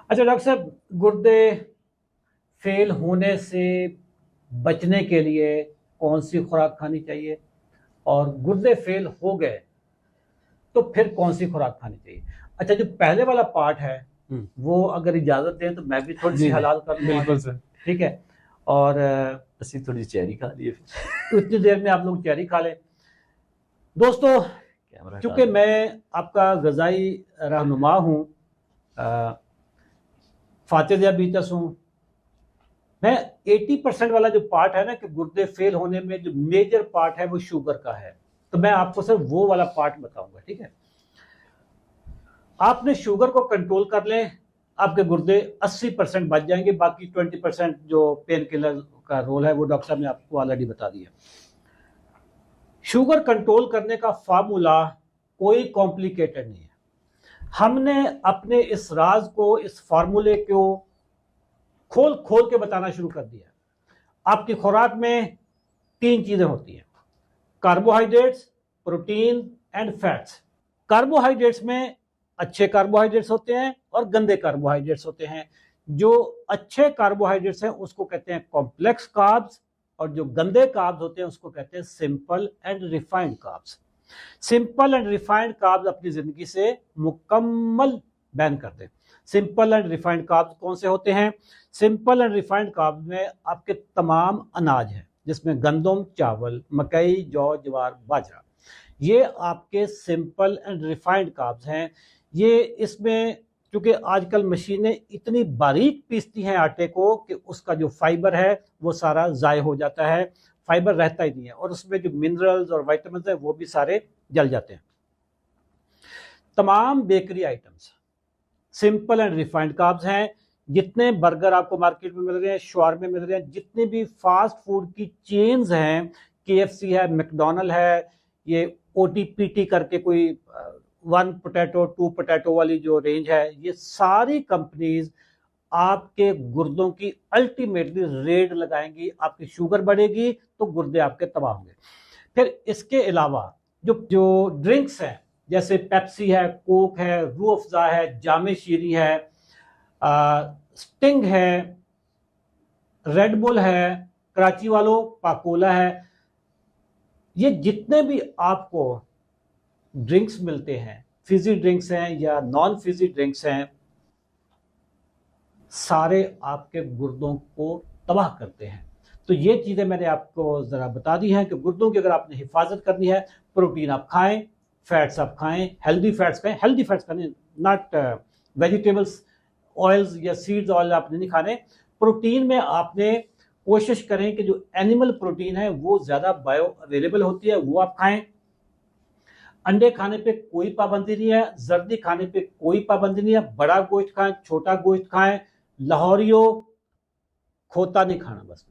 अच्छा डॉक्टर साहब, गुर्दे फेल होने से बचने के लिए कौन सी खुराक खानी चाहिए, और गुर्दे फेल हो गए तो फिर कौन सी खुराक खानी चाहिए? अच्छा, जो पहले वाला पार्ट है वो अगर इजाजत दें तो मैं भी थोड़ी सी हलाल कर लूँ। बिल्कुल सर। ठीक है। और ਅਸੀਂ थोड़ी चेरी खा लिए उतनी देर में आप लोग चेरी खा लें। दोस्तों, कैमरा चूंकि मैं आपका गजाई रहनुमा हूँ, फातिह दियाबीतस हूँ, मैं 80% वाला जो पार्ट है ना कि गुर्दे फेल होने में जो मेजर पार्ट है वो शुगर का है, तो मैं आपको सिर्फ वो वाला पार्ट बताऊंगा। ठीक है। आपने शुगर को कंट्रोल कर लें, आपके गुर्दे 80% बच जाएंगे। बाकी 20% जो पेन किलर का रोल है वो डॉक्टर साहब ने आपको ऑलरेडी बता दिया। शुगर कंट्रोल करने का फार्मूला कोई कॉम्प्लिकेटेड नहीं है। हमने अपने इस राज को, इस फार्मूले को खोल खोल के बताना शुरू कर दिया। आपकी खुराक में 3 चीजें होती हैं: carbohydrates, protein and fats. Carbohydrates में अच्छे कार्बोहाइड्रेट्स होते हैं और गंदे कार्बोहाइड्रेट्स होते हैं। जो अच्छे कार्बोहाइड्रेट्स हैं उसको कहते हैं कॉम्प्लेक्स कार्ब्स, और जो गंदे कार्ब्स होते हैं उसको कहते हैं simple and refined carbs. Simple and refined carbs अपनी जिंदगी से मुकम्मल बैन कर दें। सिंपल एंड रिफाइंड कार्ब्स कौन से होते हैं? सिंपल एंड रिफाइंड कार्ब्स में आपके तमाम अनाज हैं, जिसमें गंदम, चावल, मकई, जौ, ज्वार, बाजरा, ये आपके सिंपल एंड रिफाइंड कार्ब्स हैं। ये इसमें क्योंकि आजकल मशीनें इतनी बारीक पीसती हैं आटे को कि उसका जो फाइबर है वो सारा ज़ाय हो जाता है, फाइबर रहता ही नहीं है, और उसमें जो मिनरल्स और विटामिन है वो भी सारे जल जाते हैं। तमाम bakery items simple and refined carbs हैं। जितने बर्गर आपको मार्केट में मिल रहे हैं, शवारमे मिल रहे हैं, जितने भी फास्ट फूड की चेन्स हैं, KFC है, मैकडोनल्ड है, ये OTPT करके कोई 1 पोटैटो 2 पोटैटो वाली जो रेंज है, ये सारी कंपनीज आपके गुर्दों की अल्टीमेटली रेड लगाएंगी। आपकी शुगर बढ़ेगी तो गुर्दे आपके तबाह होंगे। फिर इसके अलावा जो जो ड्रिंक्स हैं, जैसे पेप्सी है, कोक है, रूह अफ़ज़ा है, जामे शीरी है, स्टिंग है, रेड बुल है, कराची वालों पाकोला है, ये जितने भी आपको ड्रिंक्स मिलते हैं, फिजी ड्रिंक्स हैं या नॉन फिजी ड्रिंक्स हैं, सारे आपके गुर्दों को तबाह करते हैं। तो ये चीज़ें मैंने आपको ज़रा बता दी हैं कि गुर्दों की अगर आपने हिफाजत करनी है, प्रोटीन आप खाएं, फैट्स आप खाएं, हेल्दी फैट्स खाएं। हेल्दी फैट्स खाने, नॉट वेजिटेबल्स ऑयल्स या सीड्स ऑयल आपने नहीं खाने। प्रोटीन में आपने कोशिश करें कि जो एनिमल प्रोटीन है वो ज़्यादा बायो अवेलेबल होती है, वो आप खाएं। अंडे खाने पे कोई पाबंदी नहीं है, जर्दी खाने पे कोई पाबंदी नहीं है। बड़ा गोश्त खाएं, छोटा गोश्त खाएं, लाहौरियो खोता नहीं खाना बस।